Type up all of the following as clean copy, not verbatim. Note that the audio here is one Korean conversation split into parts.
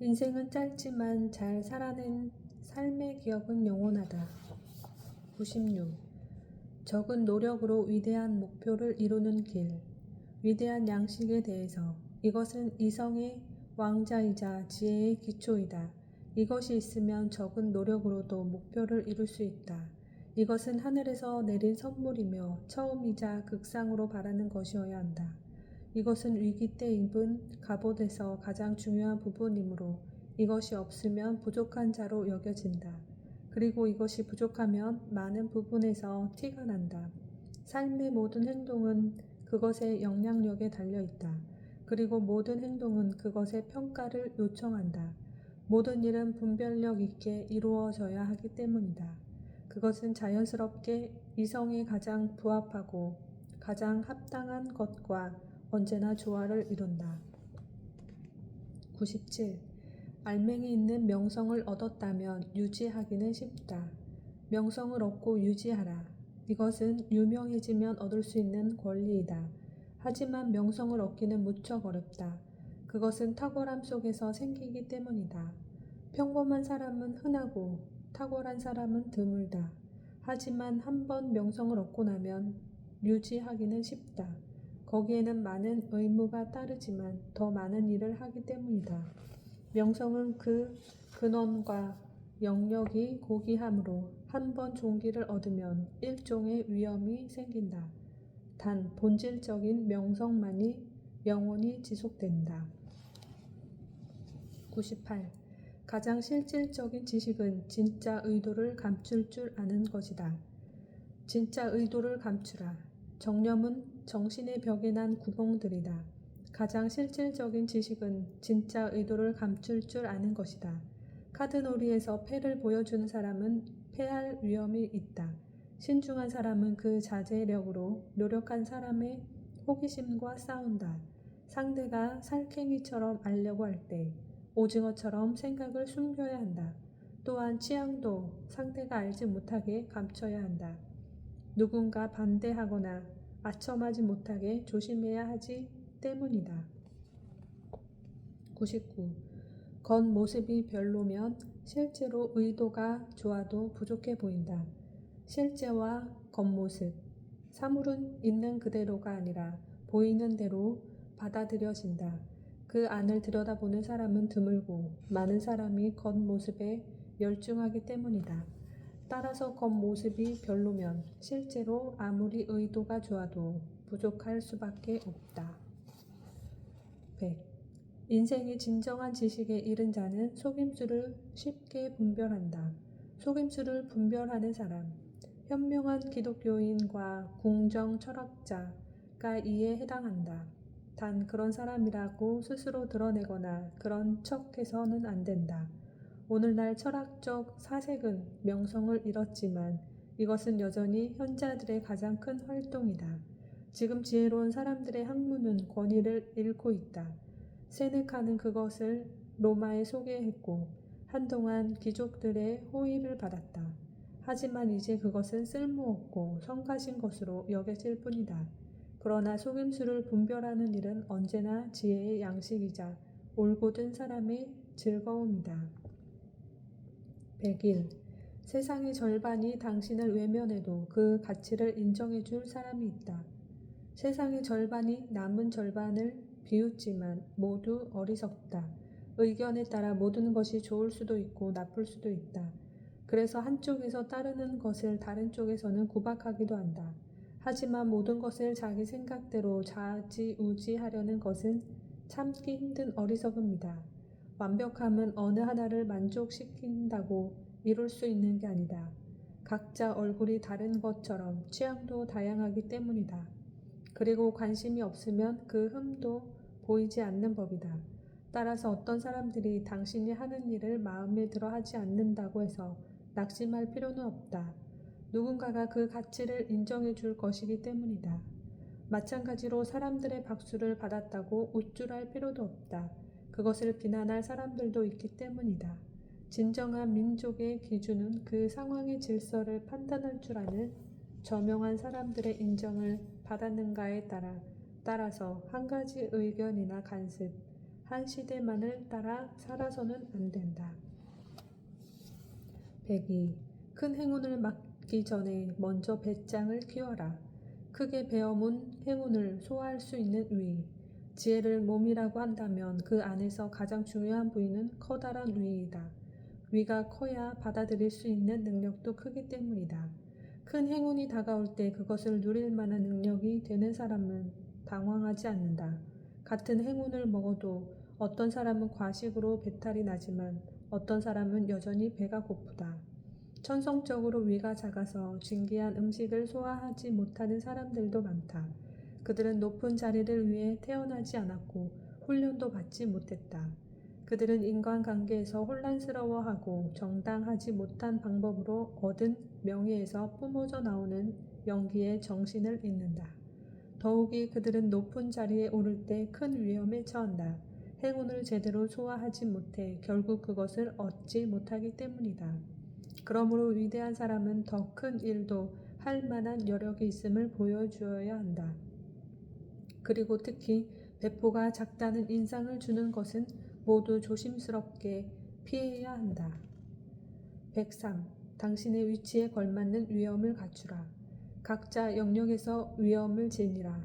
인생은 짧지만 잘 살아낸 삶의 기억은 영원하다. 96. 적은 노력으로 위대한 목표를 이루는 길. 위대한 양식에 대해서 이것은 이성의 왕자이자 지혜의 기초이다. 이것이 있으면 적은 노력으로도 목표를 이룰 수 있다. 이것은 하늘에서 내린 선물이며 처음이자 극상으로 바라는 것이어야 한다. 이것은 위기 때 입은 갑옷에서 가장 중요한 부분이므로 이것이 없으면 부족한 자로 여겨진다. 그리고 이것이 부족하면 많은 부분에서 티가 난다. 삶의 모든 행동은 그것의 영향력에 달려있다. 그리고 모든 행동은 그것의 평가를 요청한다. 모든 일은 분별력 있게 이루어져야 하기 때문이다. 그것은 자연스럽게 이성에 가장 부합하고 가장 합당한 것과 언제나 조화를 이룬다. 97. 알맹이 있는 명성을 얻었다면 유지하기는 쉽다. 명성을 얻고 유지하라. 이것은 유명해지면 얻을 수 있는 권리이다. 하지만 명성을 얻기는 무척 어렵다. 그것은 탁월함 속에서 생기기 때문이다. 평범한 사람은 흔하고 탁월한 사람은 드물다. 하지만 한번 명성을 얻고 나면 유지하기는 쉽다. 거기에는 많은 의무가 따르지만 더 많은 일을 하기 때문이다. 명성은 그 근원과 영역이 고귀하므로 한번 종기를 얻으면 일종의 위험이 생긴다. 단 본질적인 명성만이 영원히 지속된다. 98. 가장 실질적인 지식은 진짜 의도를 감출 줄 아는 것이다. 진짜 의도를 감추라. 정념은 정신의 벽에 난 구멍들이다. 가장 실질적인 지식은 진짜 의도를 감출 줄 아는 것이다. 카드놀이에서 패를 보여주는 사람은 패할 위험이 있다. 신중한 사람은 그 자제력으로 노력한 사람의 호기심과 싸운다. 상대가 살쾡이처럼 알려고 할 때 오징어처럼 생각을 숨겨야 한다. 또한 취향도 상대가 알지 못하게 감춰야 한다. 누군가 반대하거나 아첨하지 못하게 조심해야 하지 때문이다. 99. 겉모습이 별로면 실제로 의도가 좋아도 부족해 보인다. 실제와 겉모습, 사물은 있는 그대로가 아니라 보이는 대로 받아들여진다. 그 안을 들여다보는 사람은 드물고 많은 사람이 겉모습에 열중하기 때문이다. 따라서 겉모습이 별로면 실제로 아무리 의도가 좋아도 부족할 수밖에 없다. 100. 인생의 진정한 지식에 이른 자는 속임수를 쉽게 분별한다. 속임수를 분별하는 사람, 현명한 기독교인과 궁정 철학자가 이에 해당한다. 단 그런 사람이라고 스스로 드러내거나 그런 척해서는 안 된다. 오늘날 철학적 사색은 명성을 잃었지만 이것은 여전히 현자들의 가장 큰 활동이다. 지금 지혜로운 사람들의 학문은 권위를 잃고 있다. 세네카는 그것을 로마에 소개했고 한동안 귀족들의 호의를 받았다. 하지만 이제 그것은 쓸모없고 성가신 것으로 여겨질 뿐이다. 그러나 속임수를 분별하는 일은 언제나 지혜의 양식이자 올곧은 사람의 즐거움이다. 101. 세상의 절반이 당신을 외면해도 그 가치를 인정해 줄 사람이 있다. 세상의 절반이 남은 절반을 비웃지만 모두 어리석다. 의견에 따라 모든 것이 좋을 수도 있고 나쁠 수도 있다. 그래서 한쪽에서 따르는 것을 다른 쪽에서는 구박하기도 한다. 하지만 모든 것을 자기 생각대로 좌지우지하려는 것은 참기 힘든 어리석음이다. 완벽함은 어느 하나를 만족시킨다고 이룰 수 있는 게 아니다. 각자 얼굴이 다른 것처럼 취향도 다양하기 때문이다. 그리고 관심이 없으면 그 흠도 보이지 않는 법이다. 따라서 어떤 사람들이 당신이 하는 일을 마음에 들어 하지 않는다고 해서 낙심할 필요는 없다. 누군가가 그 가치를 인정해 줄 것이기 때문이다. 마찬가지로 사람들의 박수를 받았다고 우쭐할 필요도 없다. 그것을 비난할 사람들도 있기 때문이다. 진정한 민족의 기준은 그 상황의 질서를 판단할 줄 아는 저명한 사람들의 인정을 받았는가에 따라서 한 가지 의견이나 간습, 한 시대만을 따라 살아서는 안 된다. 102. 큰 행운을 맞기 전에 먼저 배짱을 키워라. 크게 베어문 행운을 소화할 수 있는 위. 지혜를 몸이라고 한다면 그 안에서 가장 중요한 부위는 커다란 위이다. 위가 커야 받아들일 수 있는 능력도 크기 때문이다. 큰 행운이 다가올 때 그것을 누릴 만한 능력이 되는 사람은 당황하지 않는다. 같은 행운을 먹어도 어떤 사람은 과식으로 배탈이 나지만 어떤 사람은 여전히 배가 고프다. 천성적으로 위가 작아서 진귀한 음식을 소화하지 못하는 사람들도 많다. 그들은 높은 자리를 위해 태어나지 않았고 훈련도 받지 못했다. 그들은 인간관계에서 혼란스러워하고 정당하지 못한 방법으로 얻은 명예에서 뿜어져 나오는 연기에 정신을 잃는다. 더욱이 그들은 높은 자리에 오를 때 큰 위험에 처한다. 행운을 제대로 소화하지 못해 결국 그것을 얻지 못하기 때문이다. 그러므로 위대한 사람은 더 큰 일도 할 만한 여력이 있음을 보여주어야 한다. 그리고 특히 배포가 작다는 인상을 주는 것은 모두 조심스럽게 피해야 한다. 103. 당신의 위치에 걸맞는 위엄을 갖추라. 각자 영역에서 위엄을 지니라.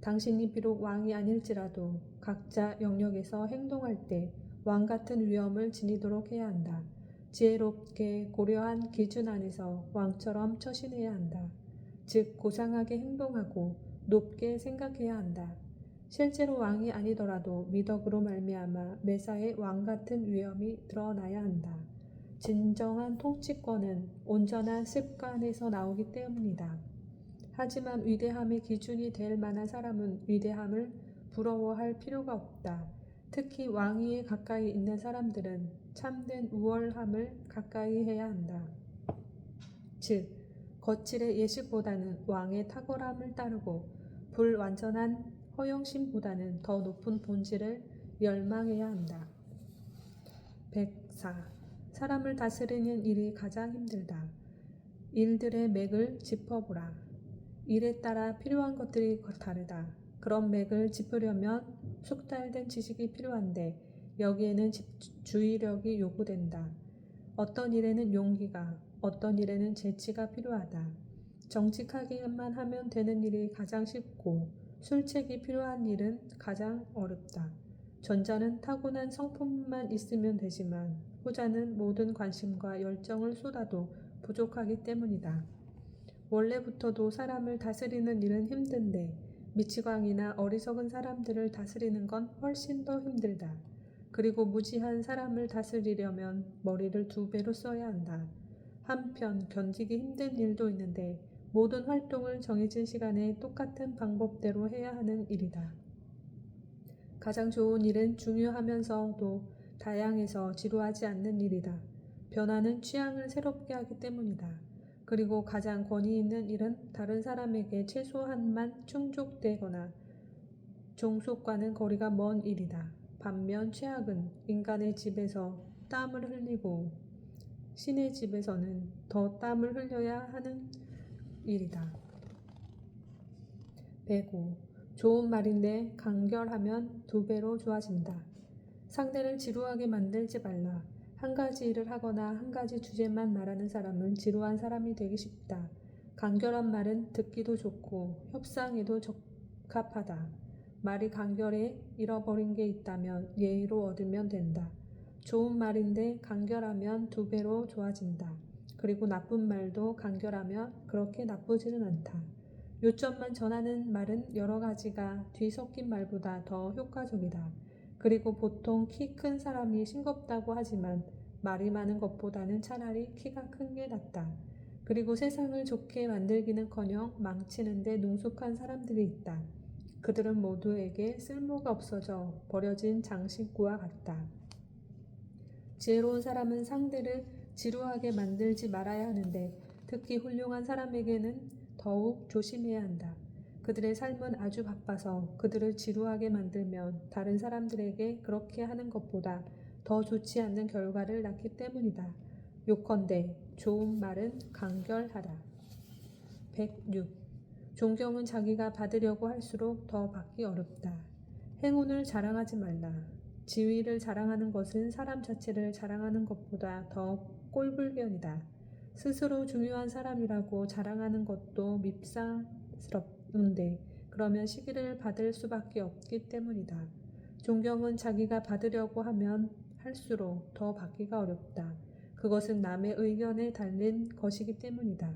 당신이 비록 왕이 아닐지라도 각자 영역에서 행동할 때 왕같은 위엄을 지니도록 해야 한다. 지혜롭게 고려한 기준 안에서 왕처럼 처신해야 한다. 즉 고상하게 행동하고 높게 생각해야 한다. 실제로 왕이 아니더라도 미덕으로 말미암아 매사에 왕같은 위엄이 드러나야 한다. 진정한 통치권은 온전한 습관에서 나오기 때문이다. 하지만 위대함의 기준이 될 만한 사람은 위대함을 부러워할 필요가 없다. 특히 왕위에 가까이 있는 사람들은 참된 우월함을 가까이 해야 한다. 즉, 거칠의 예식보다는 왕의 탁월함을 따르고 불완전한 허영심보다는 더 높은 본질을 열망해야 한다. 104. 사람을 다스리는 일이 가장 힘들다. 일들의 맥을 짚어보라. 일에 따라 필요한 것들이 다르다. 그런 맥을 짚으려면 숙달된 지식이 필요한데 여기에는 주의력이 요구된다. 어떤 일에는 용기가, 어떤 일에는 재치가 필요하다. 정직하게만 하면 되는 일이 가장 쉽고 술책이 필요한 일은 가장 어렵다. 전자는 타고난 성품만 있으면 되지만 후자는 모든 관심과 열정을 쏟아도 부족하기 때문이다. 원래부터도 사람을 다스리는 일은 힘든데 미치광이나 어리석은 사람들을 다스리는 건 훨씬 더 힘들다. 그리고 무지한 사람을 다스리려면 머리를 2배로 써야 한다. 한편 견디기 힘든 일도 있는데 모든 활동을 정해진 시간에 똑같은 방법대로 해야 하는 일이다. 가장 좋은 일은 중요하면서도 다양해서 지루하지 않는 일이다. 변화는 취향을 새롭게 하기 때문이다. 그리고 가장 권위 있는 일은 다른 사람에게 최소한만 충족되거나 종속과는 거리가 먼 일이다. 반면 최악은 인간의 집에서 땀을 흘리고 신의 집에서는 더 땀을 흘려야 하는 일이다. 105. 좋은 말인데 간결하면 2배로 좋아진다. 상대를 지루하게 만들지 말라. 한 가지 일을 하거나 한 가지 주제만 말하는 사람은 지루한 사람이 되기 쉽다. 간결한 말은 듣기도 좋고 협상에도 적합하다. 말이 간결해 잃어버린 게 있다면 예의로 얻으면 된다. 좋은 말인데 간결하면 2배로 좋아진다. 그리고 나쁜 말도 간결하면 그렇게 나쁘지는 않다. 요점만 전하는 말은 여러 가지가 뒤섞인 말보다 더 효과적이다. 그리고 보통 키 큰 사람이 싱겁다고 하지만 말이 많은 것보다는 차라리 키가 큰 게 낫다. 그리고 세상을 좋게 만들기는커녕 망치는 데 능숙한 사람들이 있다. 그들은 모두에게 쓸모가 없어져 버려진 장식구와 같다. 지혜로운 사람은 상대를 지루하게 만들지 말아야 하는데 특히 훌륭한 사람에게는 더욱 조심해야 한다. 그들의 삶은 아주 바빠서 그들을 지루하게 만들면 다른 사람들에게 그렇게 하는 것보다 더 좋지 않는 결과를 낳기 때문이다. 요컨대 좋은 말은 간결하다. 106. 존경은 자기가 받으려고 할수록 더 받기 어렵다. 행운을 자랑하지 말라. 지위를 자랑하는 것은 사람 자체를 자랑하는 것보다 더 꼴불견이다. 스스로 중요한 사람이라고 자랑하는 것도 밉상스럽는데 그러면 시기를 받을 수밖에 없기 때문이다. 존경은 자기가 받으려고 하면 할수록 더 받기가 어렵다. 그것은 남의 의견에 달린 것이기 때문이다.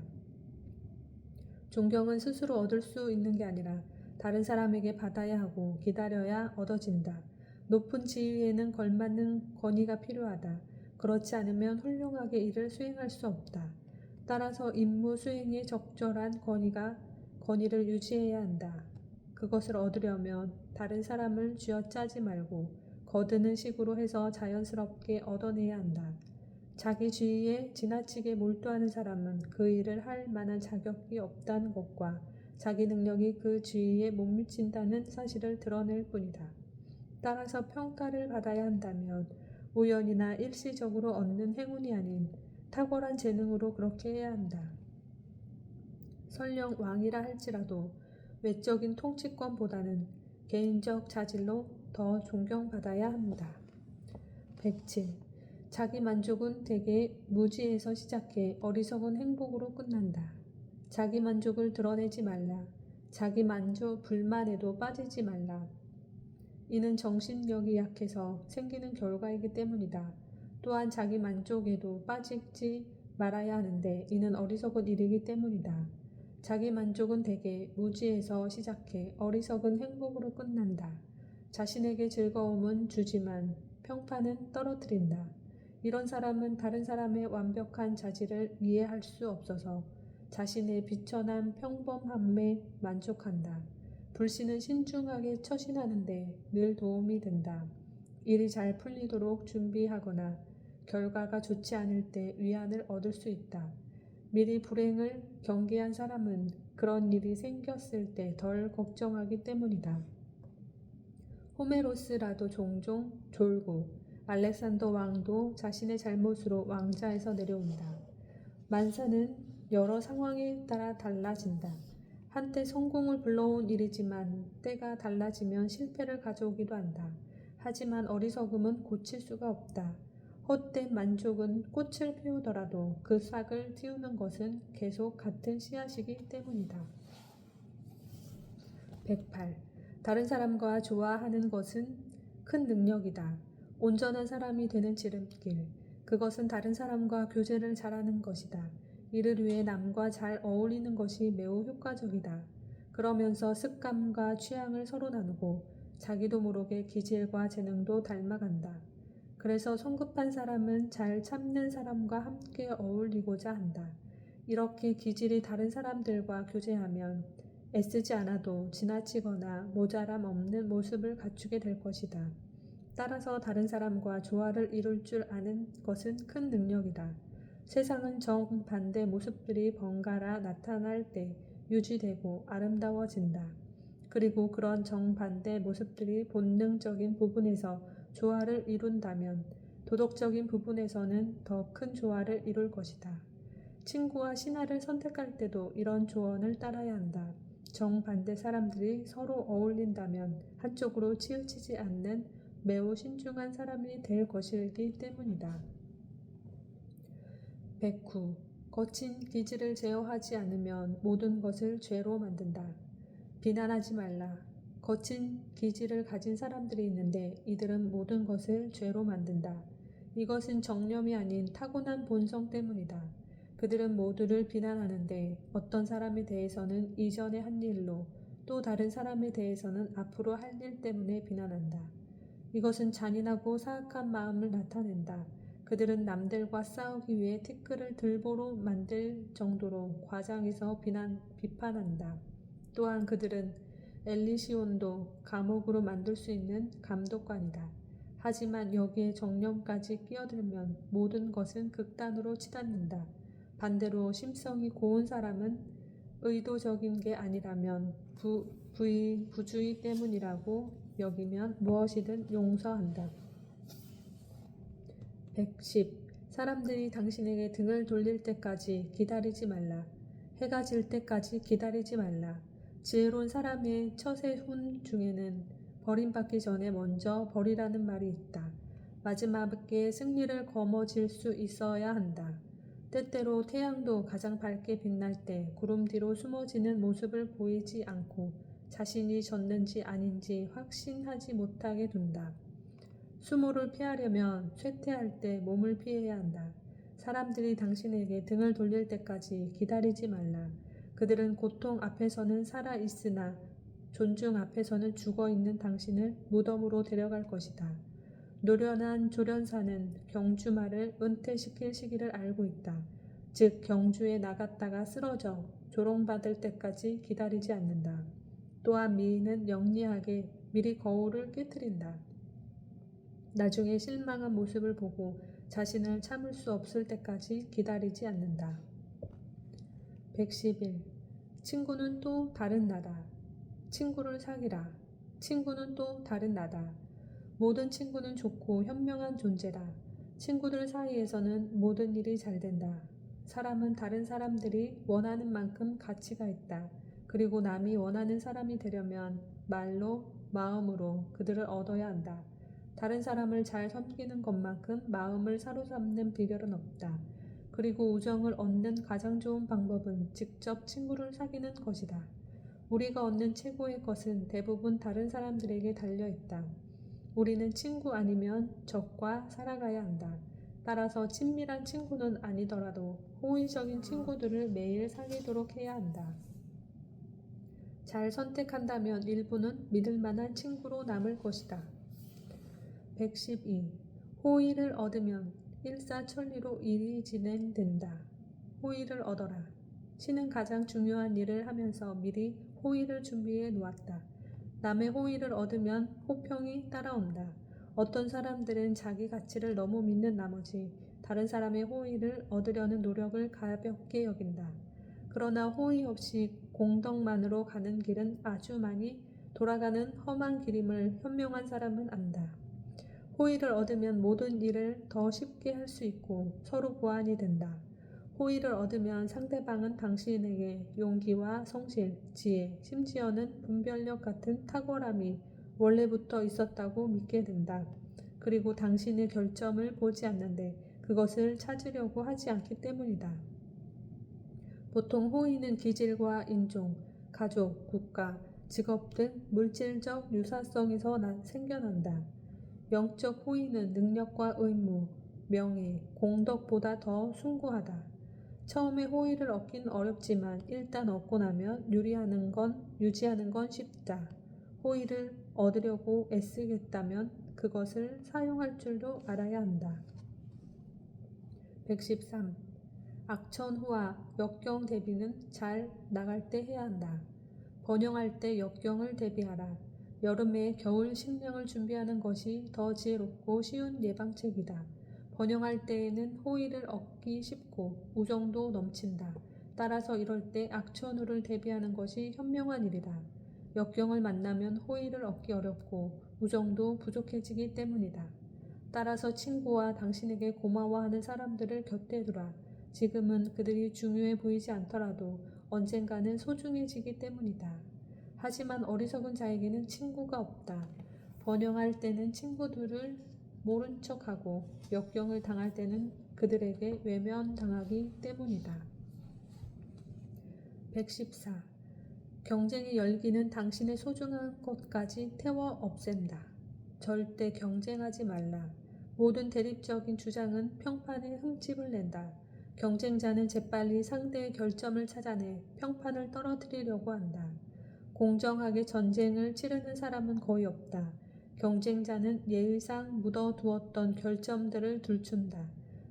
존경은 스스로 얻을 수 있는 게 아니라 다른 사람에게 받아야 하고 기다려야 얻어진다. 높은 지위에는 걸맞는 권위가 필요하다. 그렇지 않으면 훌륭하게 일을 수행할 수 없다. 따라서 임무 수행에 적절한 권위를 유지해야 한다. 그것을 얻으려면 다른 사람을 쥐어짜지 말고 거드는 식으로 해서 자연스럽게 얻어내야 한다. 자기 지위에 지나치게 몰두하는 사람은 그 일을 할 만한 자격이 없다는 것과 자기 능력이 그 지위에 못 미친다는 사실을 드러낼 뿐이다. 따라서 평가를 받아야 한다면 우연이나 일시적으로 얻는 행운이 아닌 탁월한 재능으로 그렇게 해야 한다. 설령 왕이라 할지라도 외적인 통치권보다는 개인적 자질로 더 존경받아야 합니다. 107. 자기 만족은 대개 무지에서 시작해 어리석은 행복으로 끝난다. 자기 만족을 드러내지 말라. 자기 불만에도 빠지지 말라. 이는 정신력이 약해서 생기는 결과이기 때문이다. 또한 자기 만족에도 빠지지 말아야 하는데 이는 어리석은 일이기 때문이다. 자기 만족은 대개 무지에서 시작해 어리석은 행복으로 끝난다. 자신에게 즐거움은 주지만 평판은 떨어뜨린다. 이런 사람은 다른 사람의 완벽한 자질을 이해할 수 없어서 자신의 비천한 평범함에 만족한다. 불신은 신중하게 처신하는데 늘 도움이 된다. 일이 잘 풀리도록 준비하거나 결과가 좋지 않을 때 위안을 얻을 수 있다. 미리 불행을 경계한 사람은 그런 일이 생겼을 때 덜 걱정하기 때문이다. 호메로스라도 종종 졸고 알렉산더 왕도 자신의 잘못으로 왕자에서 내려온다. 만사는 여러 상황에 따라 달라진다. 한때 성공을 불러온 일이지만 때가 달라지면 실패를 가져오기도 한다. 하지만 어리석음은 고칠 수가 없다. 헛된 만족은 꽃을 피우더라도 그 싹을 틔우는 것은 계속 같은 씨앗이기 때문이다. 108. 다른 사람과 좋아하는 것은 큰 능력이다. 온전한 사람이 되는 지름길. 그것은 다른 사람과 교제를 잘하는 것이다. 이를 위해 남과 잘 어울리는 것이 매우 효과적이다. 그러면서 습관과 취향을 서로 나누고 자기도 모르게 기질과 재능도 닮아간다. 그래서 성급한 사람은 잘 참는 사람과 함께 어울리고자 한다. 이렇게 기질이 다른 사람들과 교제하면 애쓰지 않아도 지나치거나 모자람 없는 모습을 갖추게 될 것이다. 따라서 다른 사람과 조화를 이룰 줄 아는 것은 큰 능력이다. 세상은 정반대 모습들이 번갈아 나타날 때 유지되고 아름다워진다. 그리고 그런 정반대 모습들이 본능적인 부분에서 조화를 이룬다면 도덕적인 부분에서는 더 큰 조화를 이룰 것이다. 친구와 신하를 선택할 때도 이런 조언을 따라야 한다. 정반대 사람들이 서로 어울린다면 한쪽으로 치우치지 않는 매우 신중한 사람이 될 것이기 때문이다. 109. 거친 기질을 제어하지 않으면 모든 것을 죄로 만든다. 비난하지 말라. 거친 기질을 가진 사람들이 있는데 이들은 모든 것을 죄로 만든다. 이것은 정념이 아닌 타고난 본성 때문이다. 그들은 모두를 비난하는데 어떤 사람에 대해서는 이전에 한 일로 또 다른 사람에 대해서는 앞으로 할 일 때문에 비난한다. 이것은 잔인하고 사악한 마음을 나타낸다. 그들은 남들과 싸우기 위해 티끌을 들보로 만들 정도로 과장해서 비판한다. 또한 그들은 엘리시온도 감옥으로 만들 수 있는 감독관이다. 하지만 여기에 정념까지 끼어들면 모든 것은 극단으로 치닫는다. 반대로 심성이 고운 사람은 의도적인 게 아니라면 부주의 때문이라고 여기면 무엇이든 용서한다. 110. 사람들이 당신에게 등을 돌릴 때까지 기다리지 말라. 해가 질 때까지 기다리지 말라. 지혜로운 사람의 처세훈 중에는 버림받기 전에 먼저 버리라는 말이 있다. 마지막에 승리를 거머쥘 수 있어야 한다. 때때로 태양도 가장 밝게 빛날 때 구름 뒤로 숨어지는 모습을 보이지 않고 자신이 졌는지 아닌지 확신하지 못하게 둔다. 수모를 피하려면 쇠퇴할 때 몸을 피해야 한다. 사람들이 당신에게 등을 돌릴 때까지 기다리지 말라. 그들은 고통 앞에서는 살아있으나 존중 앞에서는 죽어있는 당신을 무덤으로 데려갈 것이다. 노련한 조련사는 경주마를 은퇴시킬 시기를 알고 있다. 즉 경주에 나갔다가 쓰러져 조롱받을 때까지 기다리지 않는다. 또한 미인은 영리하게 미리 거울을 깨트린다. 나중에 실망한 모습을 보고 자신을 참을 수 없을 때까지 기다리지 않는다. 111. 친구는 또 다른 나다. 친구를 사귀라. 친구는 또 다른 나다. 모든 친구는 좋고 현명한 존재다. 친구들 사이에서는 모든 일이 잘 된다. 사람은 다른 사람들이 원하는 만큼 가치가 있다. 그리고 남이 원하는 사람이 되려면 말로, 마음으로 그들을 얻어야 한다. 다른 사람을 잘 섬기는 것만큼 마음을 사로잡는 비결은 없다. 그리고 우정을 얻는 가장 좋은 방법은 직접 친구를 사귀는 것이다. 우리가 얻는 최고의 것은 대부분 다른 사람들에게 달려있다. 우리는 친구 아니면 적과 살아가야 한다. 따라서 친밀한 친구는 아니더라도 호의적인 친구들을 매일 사귀도록 해야 한다. 잘 선택한다면 일부는 믿을 만한 친구로 남을 것이다. 112. 호의를 얻으면 일사천리로 일이 진행된다. 호의를 얻어라. 신은 가장 중요한 일을 하면서 미리 호의를 준비해 놓았다. 남의 호의를 얻으면 호평이 따라온다. 어떤 사람들은 자기 가치를 너무 믿는 나머지 다른 사람의 호의를 얻으려는 노력을 가볍게 여긴다. 그러나 호의 없이 공덕만으로 가는 길은 아주 많이 돌아가는 험한 길임을 현명한 사람은 안다. 호의를 얻으면 모든 일을 더 쉽게 할 수 있고 서로 보완이 된다. 호의를 얻으면 상대방은 당신에게 용기와 성실, 지혜, 심지어는 분별력 같은 탁월함이 원래부터 있었다고 믿게 된다. 그리고 당신의 결점을 보지 않는데 그것을 찾으려고 하지 않기 때문이다. 보통 호의는 기질과 인종, 가족, 국가, 직업 등 물질적 유사성에서 생겨난다. 영적 호의는 능력과 의무, 명예, 공덕보다 더 숭고하다. 처음에 호의를 얻긴 어렵지만 일단 얻고 나면 유지하는 건 쉽다. 호의를 얻으려고 애쓰겠다면 그것을 사용할 줄도 알아야 한다. 113. 악천후와 역경 대비는 잘 나갈 때 해야 한다. 번영할 때 역경을 대비하라. 여름에 겨울 식량을 준비하는 것이 더 지혜롭고 쉬운 예방책이다. 번영할 때에는 호의를 얻기 쉽고 우정도 넘친다. 따라서 이럴 때 악천후를 대비하는 것이 현명한 일이다. 역경을 만나면 호의를 얻기 어렵고 우정도 부족해지기 때문이다. 따라서 친구와 당신에게 고마워하는 사람들을 곁에 두라. 지금은 그들이 중요해 보이지 않더라도 언젠가는 소중해지기 때문이다. 하지만 어리석은 자에게는 친구가 없다. 번영할 때는 친구들을 모른 척하고 역경을 당할 때는 그들에게 외면당하기 때문이다. 114. 경쟁의 열기는 당신의 소중한 것까지 태워 없앤다. 절대 경쟁하지 말라. 모든 대립적인 주장은 평판에 흠집을 낸다. 경쟁자는 재빨리 상대의 결점을 찾아내 평판을 떨어뜨리려고 한다. 공정하게 전쟁을 치르는 사람은 거의 없다. 경쟁자는 예의상 묻어두었던 결점들을 들춘다.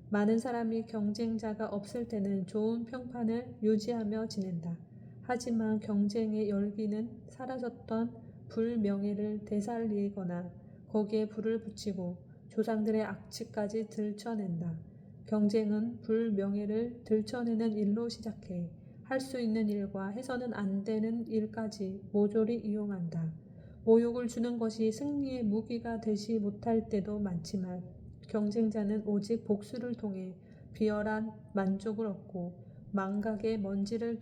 많은 사람이 경쟁자가 없을 때는 좋은 평판을 유지하며 지낸다. 하지만 경쟁의 열기는 사라졌던 불명예를 되살리거나 거기에 불을 붙이고 조상들의 악취까지 들춰낸다. 경쟁은 불명예를 들춰내는 일로 시작해 할 수 있는 일과 해서는 안 되는 일까지 모조리 이용한다. 모욕을 주는 것이 승리의 무기가 되지 못할 때도 많지만 경쟁자는 오직 복수를 통해 비열한 만족을 얻고 망각의 먼지를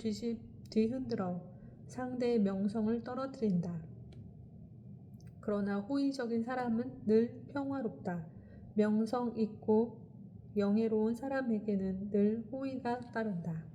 뒤흔들어 상대의 명성을 떨어뜨린다. 그러나 호의적인 사람은 늘 평화롭다. 명성 있고 영예로운 사람에게는 늘 호의가 따른다.